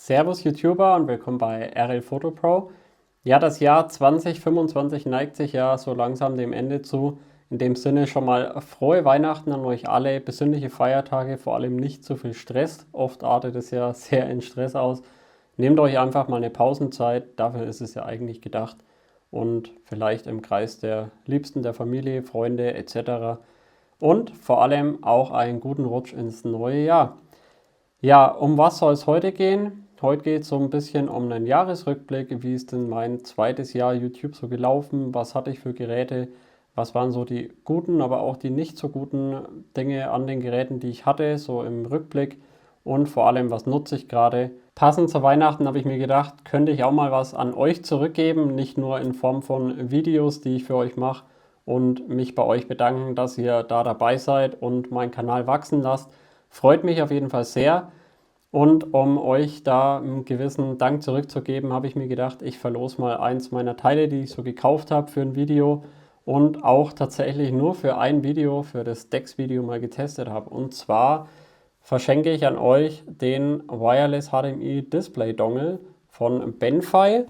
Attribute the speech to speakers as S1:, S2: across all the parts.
S1: Servus YouTuber und willkommen bei RL Photo Pro. Ja, das Jahr 2025 neigt sich ja so langsam dem Ende zu. In dem Sinne schon mal frohe Weihnachten an euch alle, besinnliche Feiertage, vor allem nicht zu viel Stress. Oft artet es ja sehr in Stress aus. Nehmt euch einfach mal eine Pausenzeit, dafür ist es ja eigentlich gedacht. Und vielleicht im Kreis der Liebsten, der Familie, Freunde etc. Und vor allem auch einen guten Rutsch ins neue Jahr. Ja, um was soll es heute gehen? Heute geht es so ein bisschen um einen Jahresrückblick. Wie ist denn mein zweites Jahr YouTube so gelaufen? Was hatte ich für Geräte? Was waren so die guten, aber auch die nicht so guten Dinge an den Geräten, die ich hatte, so im Rückblick? Und vor allem, was nutze ich gerade? Passend zu Weihnachten habe ich mir gedacht, könnte ich auch mal was an euch zurückgeben, nicht nur in Form von Videos, die ich für euch mache und mich bei euch bedanken, dass ihr da dabei seid und meinen Kanal wachsen lasst. Freut mich auf jeden Fall sehr. Und um euch da einen gewissen Dank zurückzugeben, habe ich mir gedacht, ich verlose mal eins meiner Teile, die ich so gekauft habe für ein Video und auch tatsächlich nur für ein Video, für das DeX-Video mal getestet habe. Und zwar verschenke ich an euch den Wireless HDMI Display Dongle von Benfy.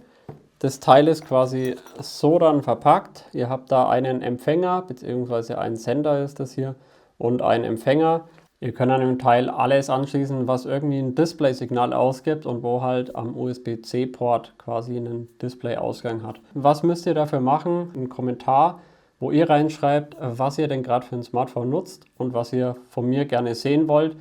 S1: Das Teil ist quasi so dann verpackt. Ihr habt da einen Empfänger, beziehungsweise einen Sender ist das hier, und einen Empfänger. Ihr könnt an dem Teil alles anschließen, was irgendwie ein Display-Signal ausgibt und wo halt am USB-C-Port quasi einen Display-Ausgang hat. Was müsst ihr dafür machen? Ein Kommentar, wo ihr reinschreibt, was ihr denn gerade für ein Smartphone nutzt und was ihr von mir gerne sehen wollt.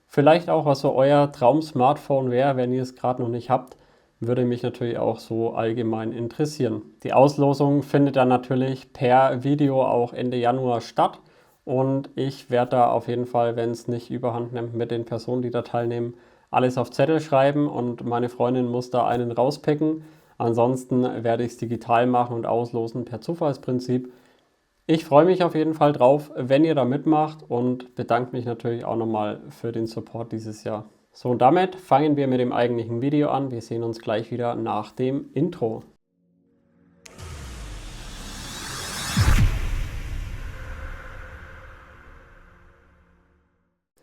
S1: Vielleicht auch, was so euer Traum-Smartphone wäre, wenn ihr es gerade noch nicht habt. Würde mich natürlich auch so allgemein interessieren. Die Auslosung findet dann natürlich per Video auch Ende Januar statt. Und ich werde da auf jeden Fall, wenn es nicht überhand nimmt mit den Personen, die da teilnehmen, alles auf Zettel schreiben und meine Freundin muss da einen rauspicken. Ansonsten werde ich es digital machen und auslosen per Zufallsprinzip. Ich freue mich auf jeden Fall drauf, wenn ihr da mitmacht und bedanke mich natürlich auch nochmal für den Support dieses Jahr. So, und damit fangen wir mit dem eigentlichen Video an. Wir sehen uns gleich wieder nach dem Intro.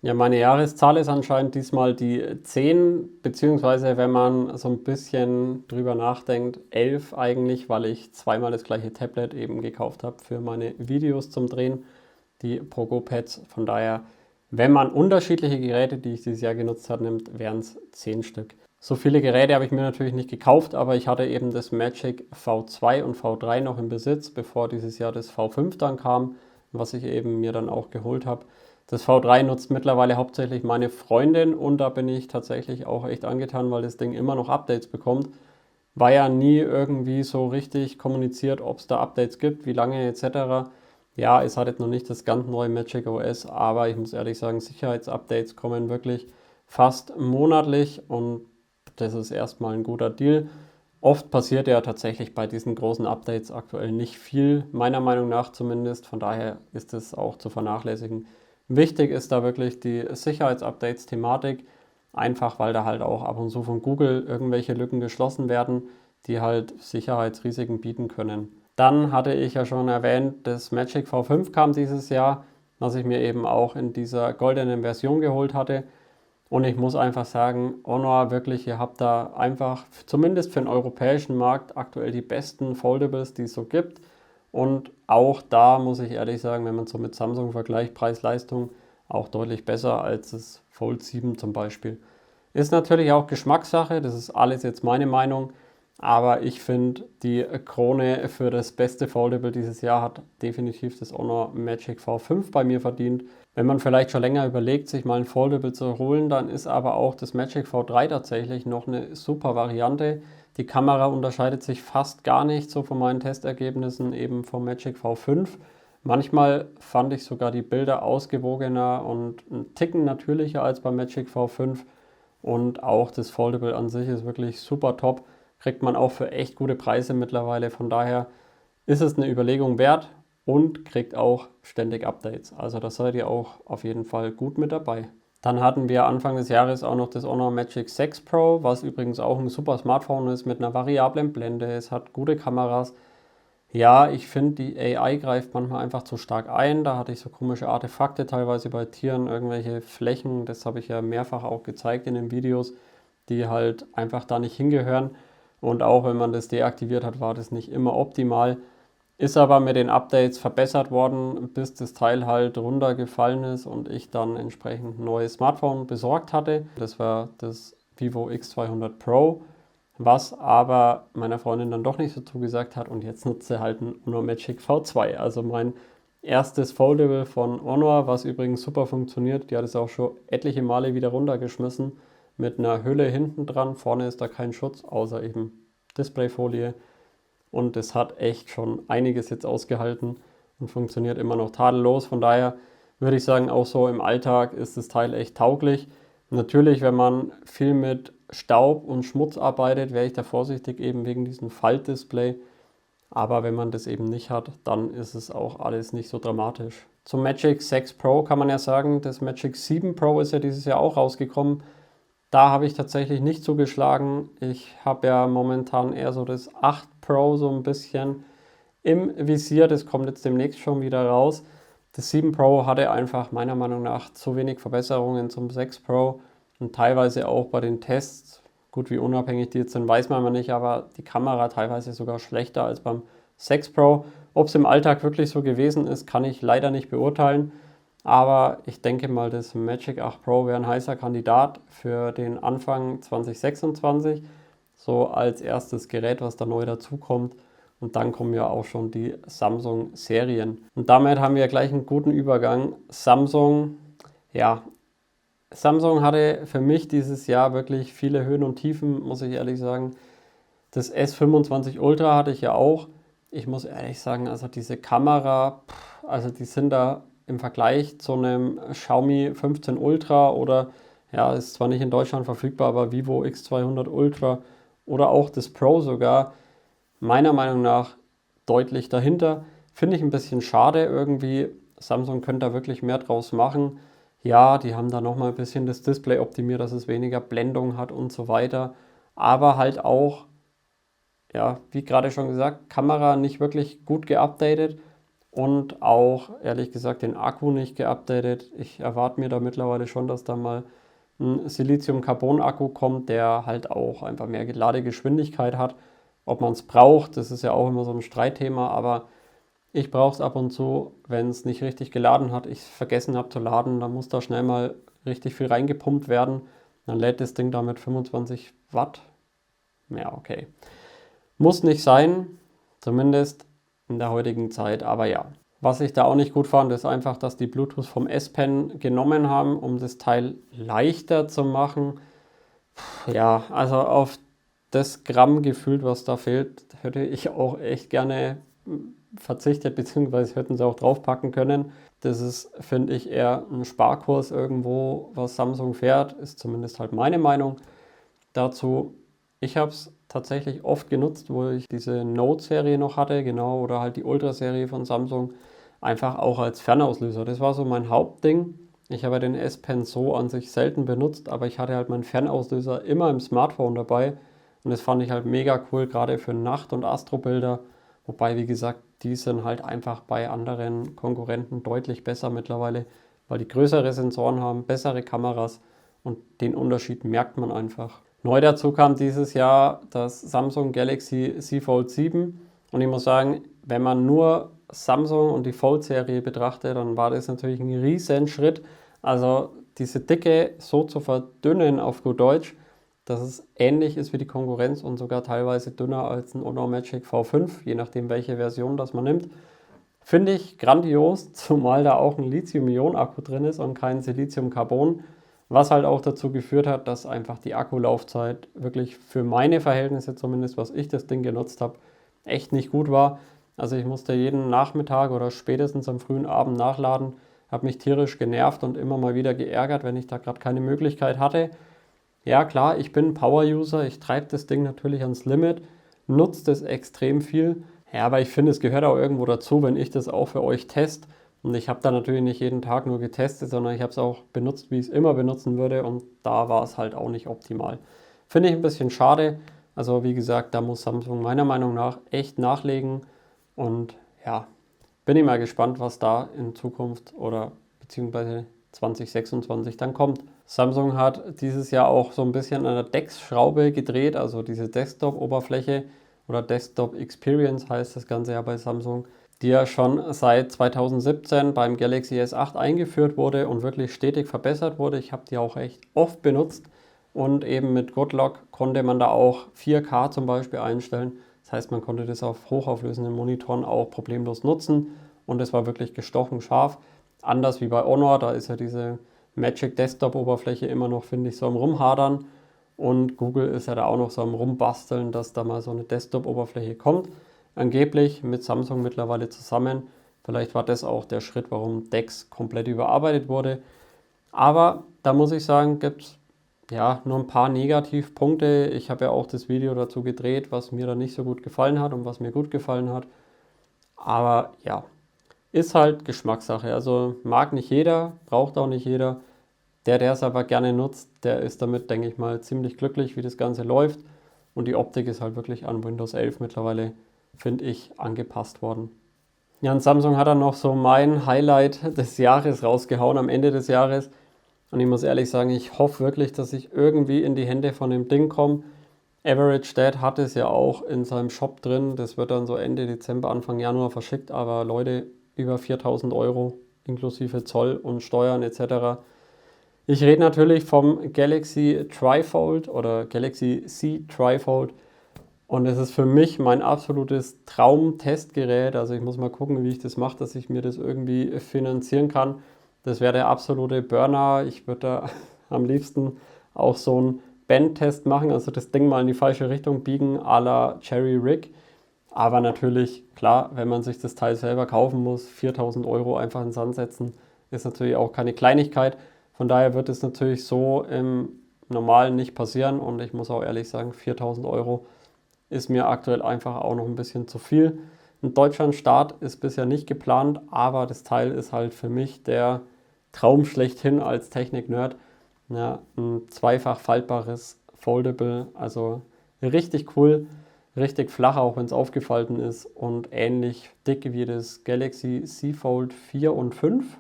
S1: Ja, meine Jahreszahl ist anscheinend diesmal die 10, beziehungsweise wenn man so ein bisschen drüber nachdenkt, 11 eigentlich, weil ich zweimal das gleiche Tablet eben gekauft habe für meine Videos zum Drehen, die Poco Pads. Von daher, wenn man unterschiedliche Geräte, die ich dieses Jahr genutzt habe, nimmt, wären es 10 Stück. So viele Geräte habe ich mir natürlich nicht gekauft, aber ich hatte eben das Magic V2 und V3 noch im Besitz, bevor dieses Jahr das V5 dann kam, was ich eben mir dann auch geholt habe. Das V3 nutzt mittlerweile hauptsächlich meine Freundin und da bin ich tatsächlich auch echt angetan, weil das Ding immer noch Updates bekommt. War ja nie irgendwie so richtig kommuniziert, ob es da Updates gibt, wie lange etc. Ja, es hat jetzt noch nicht das ganz neue Magic OS, aber ich muss ehrlich sagen, Sicherheitsupdates kommen wirklich fast monatlich und das ist erstmal ein guter Deal. Oft passiert ja tatsächlich bei diesen großen Updates aktuell nicht viel, meiner Meinung nach zumindest. Von daher ist es auch zu vernachlässigen. Wichtig ist da wirklich die Sicherheitsupdates-Thematik, einfach weil da halt auch ab und zu von Google irgendwelche Lücken geschlossen werden, die halt Sicherheitsrisiken bieten können. Dann hatte ich ja schon erwähnt, das Magic V5 kam dieses Jahr, was ich mir eben auch in dieser goldenen Version geholt hatte. Und ich muss einfach sagen, Honor wirklich, ihr habt da einfach, zumindest für den europäischen Markt, aktuell die besten Foldables, die es so gibt. Und auch da muss ich ehrlich sagen, wenn man so mit Samsung vergleicht, Preis-Leistung, auch deutlich besser als das Fold 7 zum Beispiel. Ist natürlich auch Geschmackssache, das ist alles jetzt meine Meinung. Aber ich finde, die Krone für das beste Foldable dieses Jahr hat definitiv das Honor Magic V5 bei mir verdient. Wenn man vielleicht schon länger überlegt, sich mal ein Foldable zu holen, dann ist aber auch das Magic V3 tatsächlich noch eine super Variante. Die Kamera unterscheidet sich fast gar nicht so von meinen Testergebnissen eben vom Magic V5. Manchmal fand ich sogar die Bilder ausgewogener und einen Ticken natürlicher als beim Magic V5. Und auch das Foldable an sich ist wirklich super top. Kriegt man auch für echt gute Preise mittlerweile. Von daher ist es eine Überlegung wert und kriegt auch ständig Updates. Also da seid ihr auch auf jeden Fall gut mit dabei. Dann hatten wir Anfang des Jahres auch noch das Honor Magic 6 Pro, was übrigens auch ein super Smartphone ist mit einer variablen Blende. Es hat gute Kameras. Ja, ich finde, die AI greift manchmal einfach zu stark ein. Da hatte ich so komische Artefakte teilweise bei Tieren, irgendwelche Flächen. Das habe ich ja mehrfach auch gezeigt in den Videos, die halt einfach da nicht hingehören. Und auch wenn man das deaktiviert hat, war das nicht immer optimal. Ist aber mit den Updates verbessert worden, bis das Teil halt runtergefallen ist und ich dann entsprechend ein neues Smartphone besorgt hatte. Das war das Vivo X200 Pro, was aber meiner Freundin dann doch nicht so zugesagt hat und jetzt nutze sie halt ein Honor Magic V2. Also mein erstes Foldable von Honor, was übrigens super funktioniert. Die hat es auch schon etliche Male wieder runtergeschmissen mit einer Hülle hinten dran. Vorne ist da kein Schutz, außer eben Displayfolie. Und es hat echt schon einiges jetzt ausgehalten und funktioniert immer noch tadellos. Von daher würde ich sagen, auch so im Alltag ist das Teil echt tauglich. Natürlich, wenn man viel mit Staub und Schmutz arbeitet, wäre ich da vorsichtig, eben wegen diesem Faltdisplay. Aber wenn man das eben nicht hat, dann ist es auch alles nicht so dramatisch. Zum Magic 6 Pro kann man ja sagen, das Magic 7 Pro ist ja dieses Jahr auch rausgekommen. Da habe ich tatsächlich nicht zugeschlagen. Ich habe ja momentan eher so das 8 Pro so ein bisschen im Visier. Das kommt jetzt demnächst schon wieder raus. Das 7 Pro hatte einfach meiner Meinung nach zu wenig Verbesserungen zum 6 Pro und teilweise auch bei den Tests, gut wie unabhängig die jetzt sind, weiß man nicht, aber die Kamera teilweise sogar schlechter als beim 6 Pro. Ob es im Alltag wirklich so gewesen ist, kann ich leider nicht beurteilen. Aber ich denke mal, das Magic 8 Pro wäre ein heißer Kandidat für den Anfang 2026. So als erstes Gerät, was da neu dazukommt. Und dann kommen ja auch schon die Samsung-Serien. Und damit haben wir gleich einen guten Übergang. Samsung, ja, Samsung hatte für mich dieses Jahr wirklich viele Höhen und Tiefen, muss ich ehrlich sagen. Das S25 Ultra hatte ich ja auch. Ich muss ehrlich sagen, also diese Kamera, also die sind da im Vergleich zu einem Xiaomi 15 Ultra oder, ja, ist zwar nicht in Deutschland verfügbar, aber Vivo X200 Ultra oder auch das Pro sogar, meiner Meinung nach deutlich dahinter. Finde ich ein bisschen schade irgendwie. Samsung könnte da wirklich mehr draus machen. Ja, die haben da nochmal ein bisschen das Display optimiert, dass es weniger Blendung hat und so weiter. Aber halt auch, ja, wie gerade schon gesagt, Kamera nicht wirklich gut geupdatet und auch, ehrlich gesagt, den Akku nicht geupdatet. Ich erwarte mir da mittlerweile schon, dass da mal ein Silizium-Carbon-Akku kommt, der halt auch einfach mehr Ladegeschwindigkeit hat. Ob man es braucht, das ist ja auch immer so ein Streitthema, aber ich brauche es ab und zu, wenn es nicht richtig geladen hat, ich es vergessen habe zu laden, dann muss da schnell mal richtig viel reingepumpt werden. Dann lädt das Ding da mit 25 Watt. Ja, okay. Muss nicht sein, zumindest in der heutigen Zeit, aber ja. Was ich da auch nicht gut fand, ist einfach, dass die Bluetooth vom S Pen genommen haben, um das Teil leichter zu machen. Ja, also auf das Gramm gefühlt, was da fehlt, hätte ich auch echt gerne verzichtet, beziehungsweise hätten sie auch draufpacken können. Das ist, finde ich, eher ein Sparkurs irgendwo, was Samsung fährt, ist zumindest halt meine Meinung dazu. Ich habe es tatsächlich oft genutzt, wo ich diese Note-Serie noch hatte, genau, oder halt die Ultra-Serie von Samsung, einfach auch als Fernauslöser. Das war so mein Hauptding. Ich habe den S Pen so an sich selten benutzt, aber ich hatte halt meinen Fernauslöser immer im Smartphone dabei und das fand ich halt mega cool, gerade für Nacht- und Astrobilder. Wobei, wie gesagt, die sind halt einfach bei anderen Konkurrenten deutlich besser mittlerweile, weil die größere Sensoren haben, bessere Kameras und den Unterschied merkt man einfach. Neu dazu kam dieses Jahr das Samsung Galaxy Z Fold 7 und ich muss sagen, wenn man nur Samsung und die Fold-Serie betrachtet, dann war das natürlich ein riesen Schritt. Also diese Dicke so zu verdünnen auf gut Deutsch, dass es ähnlich ist wie die Konkurrenz und sogar teilweise dünner als ein Honor Magic V5, je nachdem welche Version das man nimmt. Finde ich grandios, zumal da auch ein Lithium-Ionen-Akku drin ist und kein Silizium-Carbon, was halt auch dazu geführt hat, dass einfach die Akkulaufzeit wirklich für meine Verhältnisse zumindest, was ich das Ding genutzt habe, echt nicht gut war. Also ich musste jeden Nachmittag oder spätestens am frühen Abend nachladen, habe mich tierisch genervt und immer mal wieder geärgert, wenn ich da gerade keine Möglichkeit hatte. Ja klar, ich bin Power-User, ich treibe das Ding natürlich ans Limit, nutze das extrem viel. Ja, aber ich finde, es gehört auch irgendwo dazu, wenn ich das auch für euch teste. Und ich habe da natürlich nicht jeden Tag nur getestet, sondern ich habe es auch benutzt, wie ich es immer benutzen würde. Und da war es halt auch nicht optimal. Finde ich ein bisschen schade. Also wie gesagt, da muss Samsung meiner Meinung nach echt nachlegen. Und ja, bin ich mal gespannt, was da in Zukunft oder beziehungsweise 2026 dann kommt. Samsung hat dieses Jahr auch so ein bisschen an der DeX-Schraube gedreht, also diese Desktop-Oberfläche oder Desktop Experience heißt das Ganze ja bei Samsung, die ja schon seit 2017 beim Galaxy S8 eingeführt wurde und wirklich stetig verbessert wurde. Ich habe die auch echt oft benutzt und eben mit Godlock konnte man da auch 4K zum Beispiel einstellen. Das heißt, man konnte das auf hochauflösenden Monitoren auch problemlos nutzen und es war wirklich gestochen scharf. Anders wie bei Honor, da ist ja diese Magic Desktop Oberfläche immer noch, finde ich, so am Rumhadern. Und Google ist ja da auch noch so am Rumbasteln, dass da mal so eine Desktop-Oberfläche kommt. Angeblich mit Samsung mittlerweile zusammen. Vielleicht war das auch der Schritt, warum DeX komplett überarbeitet wurde. Aber da muss ich sagen, gibt es ja nur ein paar Negativpunkte. Ich habe ja auch das Video dazu gedreht, was mir da nicht so gut gefallen hat und was mir gut gefallen hat. Aber ja, ist halt Geschmackssache. Also mag nicht jeder, braucht auch nicht jeder. Der es aber gerne nutzt, der ist damit, denke ich mal, ziemlich glücklich, wie das Ganze läuft. Und die Optik ist halt wirklich an Windows 11 mittlerweile, finde ich, angepasst worden. Ja, und Samsung hat dann noch so mein Highlight des Jahres rausgehauen am Ende des Jahres. Und ich muss ehrlich sagen, ich hoffe wirklich, dass ich irgendwie in die Hände von dem Ding komme. Average Dad hat es ja auch in seinem Shop drin. Das wird dann so Ende Dezember, Anfang Januar verschickt. Aber Leute, über 4.000 Euro inklusive Zoll und Steuern etc. Ich rede natürlich vom Galaxy Trifold oder Galaxy C Trifold und es ist für mich mein absolutes Traum-Testgerät. Also ich muss mal gucken, wie ich das mache, dass ich mir das irgendwie finanzieren kann. Das wäre der absolute Burner. Ich würde da am liebsten auch so einen Bandtest machen, also das Ding mal in die falsche Richtung biegen, à la Cherry Rig. Aber natürlich, klar, wenn man sich das Teil selber kaufen muss, 4.000 Euro einfach in den Sand setzen, ist natürlich auch keine Kleinigkeit. Von daher wird es natürlich so im Normalen nicht passieren und ich muss auch ehrlich sagen, 4.000 Euro ist mir aktuell einfach auch noch ein bisschen zu viel. Ein Deutschland-Start ist bisher nicht geplant, aber das Teil ist halt für mich der Traum schlechthin als Technik-Nerd. Ja, ein zweifach faltbares Foldable, also richtig cool, richtig flach, auch wenn es aufgefalten ist und ähnlich dick wie das Galaxy Z Fold 4 und 5,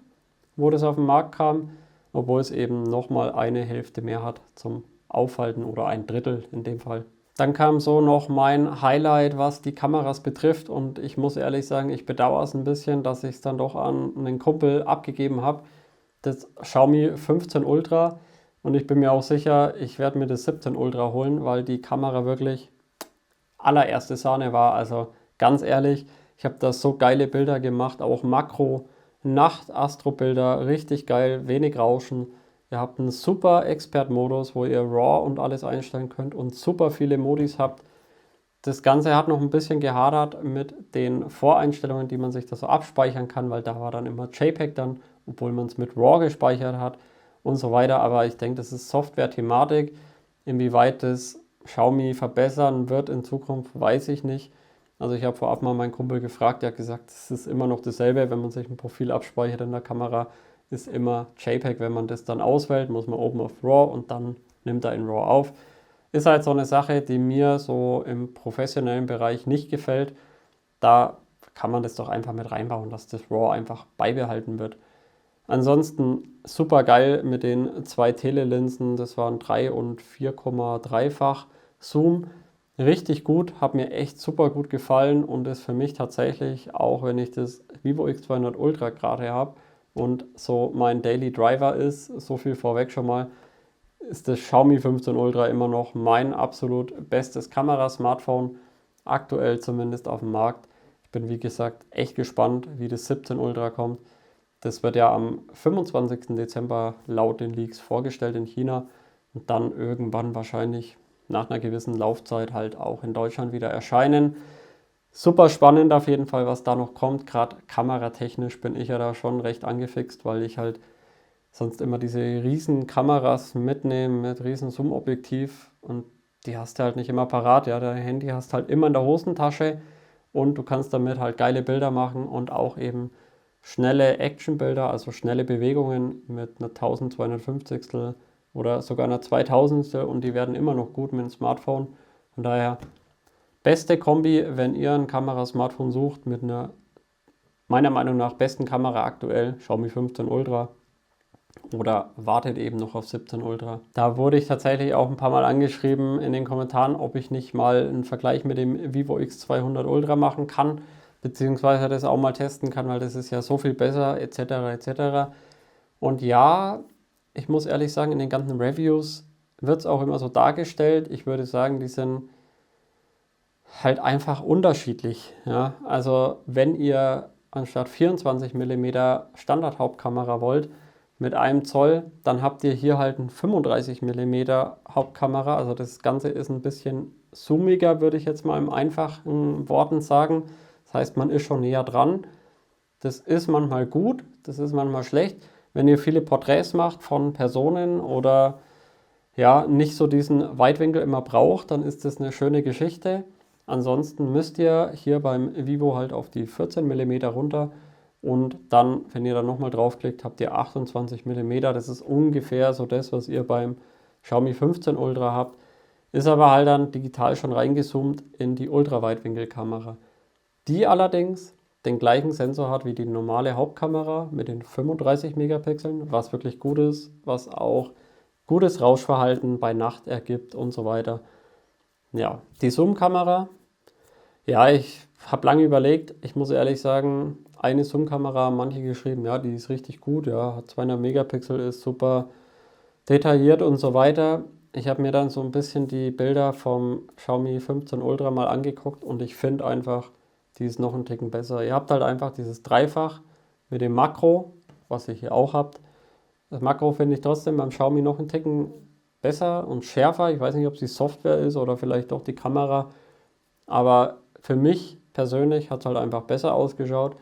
S1: wo das auf den Markt kam, obwohl es eben nochmal eine Hälfte mehr hat zum Aufhalten oder ein Drittel in dem Fall. Dann kam so noch mein Highlight, was die Kameras betrifft und ich muss ehrlich sagen, ich bedauere es ein bisschen, dass ich es dann doch an einen Kumpel abgegeben habe. Das Xiaomi 15 Ultra und ich bin mir auch sicher, ich werde mir das 17 Ultra holen, weil die Kamera wirklich allererste Sahne war. Also ganz ehrlich, ich habe da so geile Bilder gemacht, auch Makro, Nacht-Astro-Bilder, richtig geil, wenig Rauschen. Ihr habt einen super Expert-Modus, wo ihr RAW und alles einstellen könnt und super viele Modis habt. Das Ganze hat noch ein bisschen gehadert mit den Voreinstellungen, die man sich da so abspeichern kann, weil da war dann immer JPEG dann, obwohl man es mit RAW gespeichert hat und so weiter. Aber ich denke, das ist Software-Thematik. Inwieweit das Xiaomi verbessern wird in Zukunft, weiß ich nicht. Also ich habe vorab mal meinen Kumpel gefragt, der hat gesagt, es ist immer noch dasselbe, wenn man sich ein Profil abspeichert in der Kamera, ist immer JPEG. Wenn man das dann auswählt, muss man oben auf RAW und dann nimmt er in RAW auf. Ist halt so eine Sache, die mir so im professionellen Bereich nicht gefällt. Da kann man das doch einfach mit reinbauen, dass das RAW einfach beibehalten wird. Ansonsten super geil mit den zwei Telelinsen, das waren 3 und 4,3-fach Zoom. Richtig gut, hat mir echt super gut gefallen und ist für mich tatsächlich, auch wenn ich das Vivo X200 Ultra gerade habe und so mein Daily Driver ist, so viel vorweg schon mal, ist das Xiaomi 15 Ultra immer noch mein absolut bestes Kamerasmartphone, aktuell zumindest auf dem Markt. Ich bin wie gesagt echt gespannt, wie das 17 Ultra kommt. Das wird ja am 25. Dezember laut den Leaks vorgestellt in China und dann irgendwann wahrscheinlich nach einer gewissen Laufzeit halt auch in Deutschland wieder erscheinen. Super spannend auf jeden Fall, was da noch kommt. Gerade kameratechnisch bin ich ja da schon recht angefixt, weil ich halt sonst immer diese riesen Kameras mitnehme mit riesen Zoom-Objektiv und die hast du halt nicht immer parat. Ja, dein Handy hast halt immer in der Hosentasche und du kannst damit halt geile Bilder machen und auch eben schnelle Actionbilder, also schnelle Bewegungen mit einer 1250 oder sogar einer 2000 und die werden immer noch gut mit dem Smartphone. Von daher beste Kombi, wenn ihr ein Kamerasmartphone sucht mit einer meiner Meinung nach besten Kamera aktuell, Xiaomi 15 Ultra. oder wartet eben noch auf 17 Ultra. Da wurde ich tatsächlich auch ein paar Mal angeschrieben in den Kommentaren, ob ich nicht mal einen Vergleich mit dem Vivo X200 Ultra machen kann, beziehungsweise das auch mal testen kann, weil das ist ja so viel besser, etc. etc. Und ja, ich muss ehrlich sagen, in den ganzen Reviews wird es auch immer so dargestellt. Ich würde sagen, die sind halt einfach unterschiedlich. Ja? Also wenn ihr anstatt 24 mm Standard-Hauptkamera wollt mit 1 Zoll, dann habt ihr hier halt eine 35 mm Hauptkamera. Also das Ganze ist ein bisschen zoomiger, würde ich jetzt mal in einfachen Worten sagen. Das heißt, man ist schon näher dran. Das ist manchmal gut, das ist manchmal schlecht. Wenn ihr viele Porträts macht von Personen oder ja, nicht so diesen Weitwinkel immer braucht, dann ist das eine schöne Geschichte. Ansonsten müsst ihr hier beim Vivo halt auf die 14 mm runter und dann, wenn ihr dann nochmal draufklickt, habt ihr 28 mm. Das ist ungefähr so das, was ihr beim Xiaomi 15 Ultra habt. Ist aber halt dann digital schon reingezoomt in die Ultraweitwinkelkamera. Die allerdings den gleichen Sensor hat wie die normale Hauptkamera mit den 35 Megapixeln, was wirklich gut ist, was auch gutes Rauschverhalten bei Nacht ergibt und so weiter. Ja, die Zoom-Kamera, ja, ich habe lange überlegt, ich muss ehrlich sagen, eine Zoom-Kamera haben manche geschrieben, ja, die ist richtig gut, ja, hat 200 Megapixel, ist super detailliert und so weiter. Ich habe mir dann so ein bisschen die Bilder vom Xiaomi 15 Ultra mal angeguckt und ich finde einfach, die ist noch einen Ticken besser. Ihr habt halt einfach dieses Dreifach mit dem Makro, was ihr hier auch habt. Das Makro finde ich trotzdem beim Xiaomi noch einen Ticken besser und schärfer. Ich weiß nicht, ob es die Software ist oder vielleicht doch die Kamera. Aber für mich persönlich hat es halt einfach besser ausgeschaut.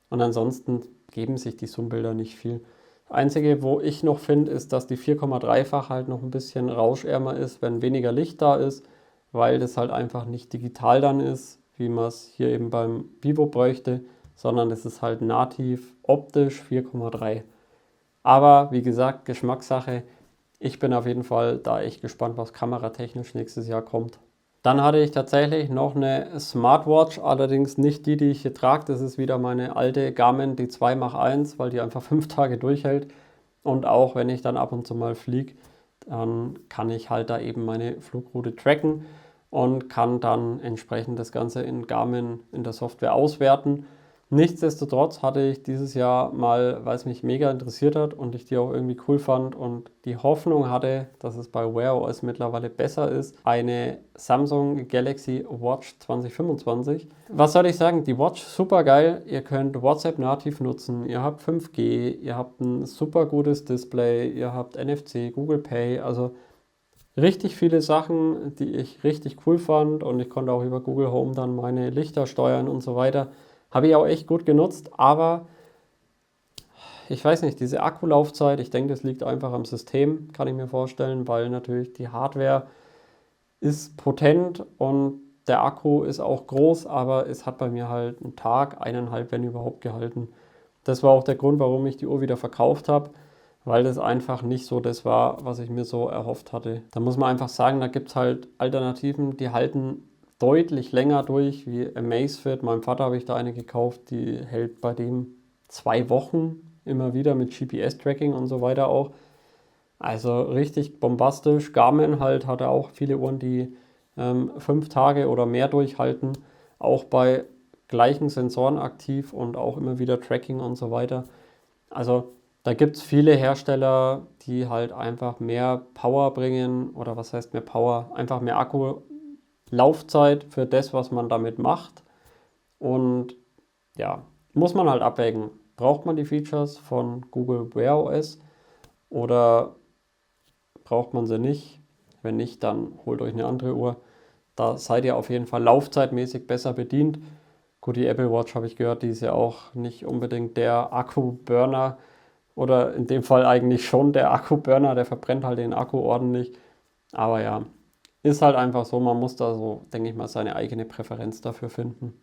S1: Und ansonsten geben sich die Zoom-Bilder nicht viel. Das Einzige, wo ich noch finde, ist, dass die 4,3-fach halt noch ein bisschen rauschärmer ist, wenn weniger Licht da ist, weil das halt einfach nicht digital dann ist, wie man es hier eben beim Vivo bräuchte, sondern es ist halt nativ optisch 4,3. Aber wie gesagt, Geschmackssache. Ich bin auf jeden Fall da echt gespannt, was kameratechnisch nächstes Jahr kommt. Dann hatte ich tatsächlich noch eine Smartwatch, allerdings nicht die, die ich hier trage. Das ist wieder meine alte Garmin, die 2x1, weil die einfach 5 Tage durchhält. Und auch wenn ich dann ab und zu mal fliege, dann kann ich halt da eben meine Flugroute tracken und kann dann entsprechend das Ganze in Garmin in der Software auswerten. Nichtsdestotrotz hatte ich dieses Jahr mal, weil es mich mega interessiert hat und ich die auch irgendwie cool fand und die Hoffnung hatte, dass es bei Wear OS mittlerweile besser ist, eine Samsung Galaxy Watch 2025. Was soll ich sagen? Die Watch super geil. Ihr könnt WhatsApp nativ nutzen. Ihr habt 5G, ihr habt ein super gutes Display, ihr habt NFC, Google Pay, also richtig viele Sachen, die ich richtig cool fand und ich konnte auch über Google Home dann meine Lichter steuern und so weiter. Habe ich auch echt gut genutzt, aber ich weiß nicht, diese Akkulaufzeit, ich denke, das liegt einfach am System, kann ich mir vorstellen, weil natürlich die Hardware ist potent und der Akku ist auch groß, aber es hat bei mir halt einen Tag, 1,5, wenn überhaupt, gehalten. Das war auch der Grund, warum ich die Uhr wieder verkauft habe, weil das einfach nicht so das war, was ich mir so erhofft hatte. Da muss man einfach sagen, da gibt es halt Alternativen, die halten deutlich länger durch wie Amazfit. Meinem Vater habe ich da eine gekauft, die hält bei dem 2 Wochen immer wieder mit GPS-Tracking und so weiter auch. Also richtig bombastisch. Garmin halt hatte auch viele Uhren, die 5 Tage oder mehr durchhalten. Auch bei gleichen Sensoren aktiv und auch immer wieder Tracking und so weiter. Also da gibt es viele Hersteller, die halt einfach mehr Power bringen oder was heißt mehr Power? Einfach mehr Akkulaufzeit für das, was man damit macht. Und ja, muss man halt abwägen. Braucht man die Features von Google Wear OS oder braucht man sie nicht? Wenn nicht, dann holt euch eine andere Uhr. Da seid ihr auf jeden Fall laufzeitmäßig besser bedient. Gut, die Apple Watch habe ich gehört, die ist ja auch nicht unbedingt der Akku-Burner oder in dem Fall eigentlich schon der Akku-Burner, der verbrennt halt den Akku ordentlich. Aber ja, ist halt einfach so, man muss da so, denke ich mal, seine eigene Präferenz dafür finden.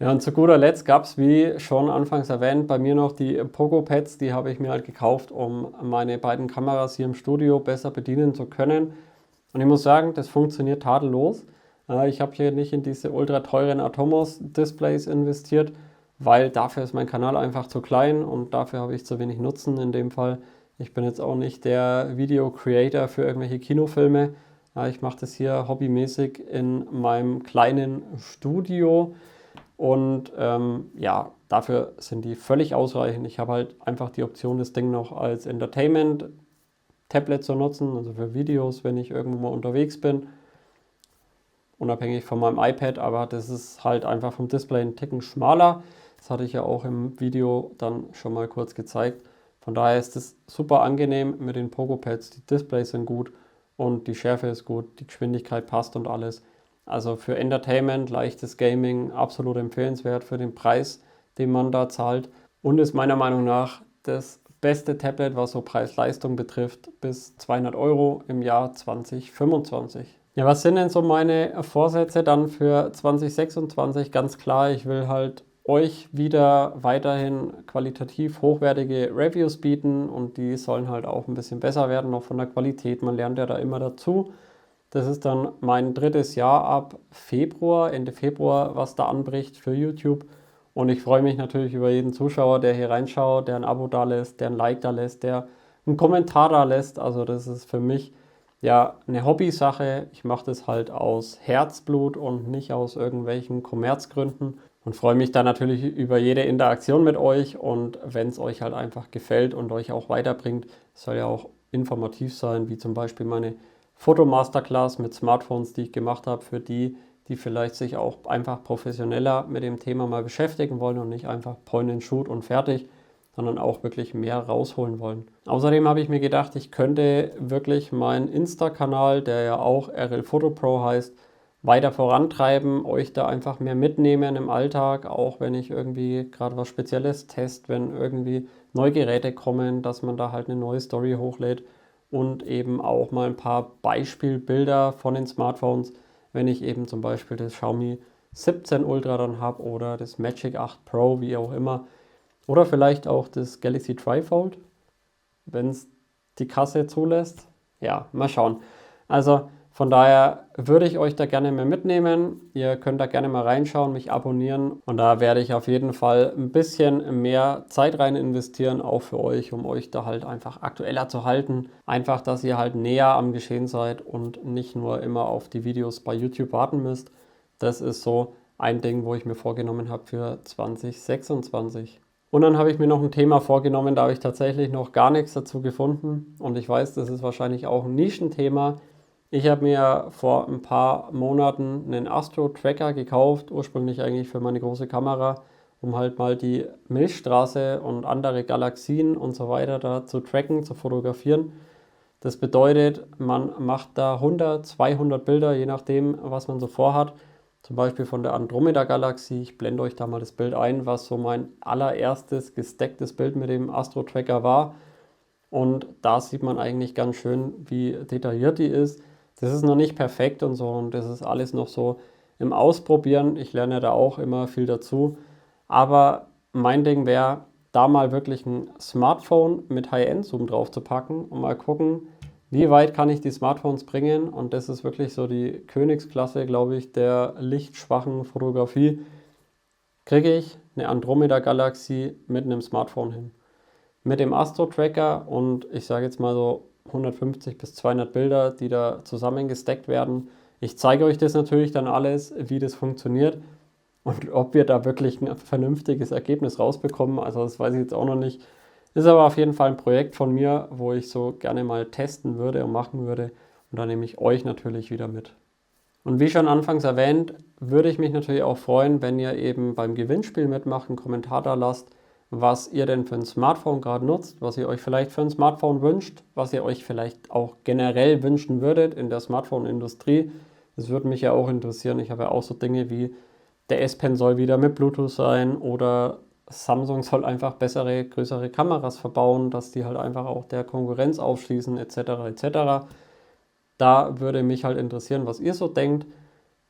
S1: Ja, und zu guter Letzt gab es, wie schon anfangs erwähnt, bei mir noch die Poco Pads. Die habe ich mir halt gekauft, um meine beiden Kameras hier im Studio besser bedienen zu können. Und ich muss sagen, das funktioniert tadellos. Ich habe hier nicht in diese ultra teuren Atomos-Displays investiert, weil dafür ist mein Kanal einfach zu klein und dafür habe ich zu wenig Nutzen in dem Fall. Ich bin jetzt auch nicht der Video-Creator für irgendwelche Kinofilme. Ich mache das hier hobbymäßig in meinem kleinen Studio und ja, dafür sind die völlig ausreichend. Ich habe halt einfach die Option, das Ding noch als Entertainment-Tablet zu nutzen, also für Videos, wenn ich irgendwo mal unterwegs bin, unabhängig von meinem iPad, aber das ist halt einfach vom Display einen Ticken schmaler. Das hatte ich ja auch im Video dann schon mal kurz gezeigt. Von daher ist es super angenehm mit den Poco-Pads. Die Displays sind gut und die Schärfe ist gut, die Geschwindigkeit passt und alles. Also für Entertainment, leichtes Gaming, absolut empfehlenswert für den Preis, den man da zahlt. Und ist meiner Meinung nach das beste Tablet, was so Preis-Leistung betrifft, bis 200 Euro im Jahr 2025. Ja, was sind denn so meine Vorsätze dann für 2026? Ganz klar, ich will halt euch wieder weiterhin qualitativ hochwertige Reviews bieten und die sollen halt auch ein bisschen besser werden, noch von der Qualität. Man lernt ja da immer dazu. Das ist dann mein drittes Jahr ab Februar, Ende Februar, was da anbricht für YouTube. Und ich freue mich natürlich über jeden Zuschauer, der hier reinschaut, der ein Abo da lässt, der ein Like da lässt, der einen Kommentar da lässt. Also das ist für mich ja eine Hobbysache. Ich mache das halt aus Herzblut und nicht aus irgendwelchen Kommerzgründen. Und freue mich dann natürlich über jede Interaktion mit euch. Und wenn es euch halt einfach gefällt und euch auch weiterbringt, soll ja auch informativ sein, wie zum Beispiel meine Fotomasterclass mit Smartphones, die ich gemacht habe, für die, die vielleicht sich auch einfach professioneller mit dem Thema mal beschäftigen wollen und nicht einfach Point and Shoot und fertig, sondern auch wirklich mehr rausholen wollen. Außerdem habe ich mir gedacht, ich könnte wirklich meinen Insta-Kanal, der ja auch RL Photo Pro heißt, weiter vorantreiben, euch da einfach mehr mitnehmen im Alltag, auch wenn ich irgendwie gerade was Spezielles teste, wenn irgendwie neue Geräte kommen, dass man da halt eine neue Story hochlädt und eben auch mal ein paar Beispielbilder von den Smartphones, wenn ich eben zum Beispiel das Xiaomi 17 Ultra dann habe oder das Magic 8 Pro, wie auch immer, oder vielleicht auch das Galaxy Trifold, wenn es die Kasse zulässt. Ja, mal schauen. Also von daher würde ich euch da gerne mehr mitnehmen. Ihr könnt da gerne mal reinschauen, mich abonnieren. Und da werde ich auf jeden Fall ein bisschen mehr Zeit rein investieren, auch für euch, um euch da halt einfach aktueller zu halten. Einfach, dass ihr halt näher am Geschehen seid und nicht nur immer auf die Videos bei YouTube warten müsst. Das ist so ein Ding, wo ich mir vorgenommen habe für 2026. Und dann habe ich mir noch ein Thema vorgenommen, da habe ich tatsächlich noch gar nichts dazu gefunden. Und ich weiß, das ist wahrscheinlich auch ein Nischenthema. Ich habe mir vor ein paar Monaten einen Astro-Tracker gekauft, ursprünglich eigentlich für meine große Kamera, um halt mal die Milchstraße und andere Galaxien und so weiter da zu tracken, zu fotografieren. Das bedeutet, man macht da 100, 200 Bilder, je nachdem, was man so vorhat. Zum Beispiel von der Andromeda-Galaxie. Ich blende euch da mal das Bild ein, was so mein allererstes gestecktes Bild mit dem Astro-Tracker war. Und da sieht man eigentlich ganz schön, wie detailliert die ist. Das ist noch nicht perfekt und so und das ist alles noch so im Ausprobieren. Ich lerne da auch immer viel dazu. Aber mein Ding wäre, da mal wirklich ein Smartphone mit High-End-Zoom drauf zu packen und mal gucken, wie weit kann ich die Smartphones bringen. Und das ist wirklich so die Königsklasse, glaube ich, der lichtschwachen Fotografie. Kriege ich eine Andromeda-Galaxie mit einem Smartphone hin. Mit dem Astro-Tracker und ich sage jetzt mal so 150 bis 200 Bilder, die da zusammengesteckt werden. Ich zeige euch das natürlich dann alles, wie das funktioniert und ob wir da wirklich ein vernünftiges Ergebnis rausbekommen. Also das weiß ich jetzt auch noch nicht. Ist aber auf jeden Fall ein Projekt von mir, wo ich so gerne mal testen würde und machen würde. Und da nehme ich euch natürlich wieder mit. Und wie schon anfangs erwähnt, würde ich mich natürlich auch freuen, wenn ihr eben beim Gewinnspiel mitmacht, einen Kommentar da lasst, was ihr denn für ein Smartphone gerade nutzt, was ihr euch vielleicht für ein Smartphone wünscht, was ihr euch vielleicht auch generell wünschen würdet in der Smartphone-Industrie. Das würde mich ja auch interessieren. Ich habe ja auch so Dinge wie der S Pen soll wieder mit Bluetooth sein oder Samsung soll einfach bessere, größere Kameras verbauen, dass die halt einfach auch der Konkurrenz aufschließen etc. etc. Da würde mich halt interessieren, was ihr so denkt,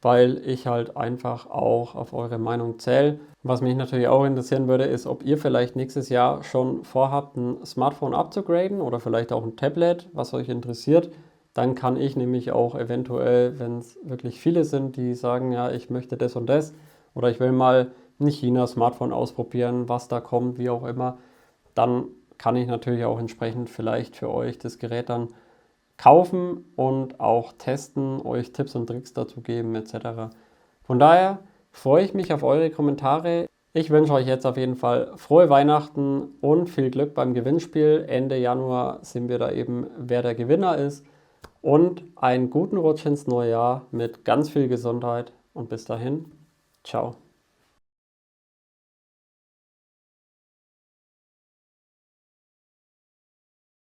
S1: weil ich halt einfach auch auf eure Meinung zähle. Was mich natürlich auch interessieren würde, ist, ob ihr vielleicht nächstes Jahr schon vorhabt, ein Smartphone abzugraden oder vielleicht auch ein Tablet, was euch interessiert. Dann kann ich nämlich auch eventuell, wenn es wirklich viele sind, die sagen, ja, ich möchte das und das oder ich will mal ein China-Smartphone ausprobieren, was da kommt, wie auch immer, dann kann ich natürlich auch entsprechend vielleicht für euch das Gerät dann kaufen und auch testen, euch Tipps und Tricks dazu geben etc. Von daher freue ich mich auf eure Kommentare. Ich wünsche euch jetzt auf jeden Fall frohe Weihnachten und viel Glück beim Gewinnspiel. Ende Januar sehen wir da eben, wer der Gewinner ist. Und einen guten Rutsch ins neue Jahr mit ganz viel Gesundheit. Und bis dahin, ciao.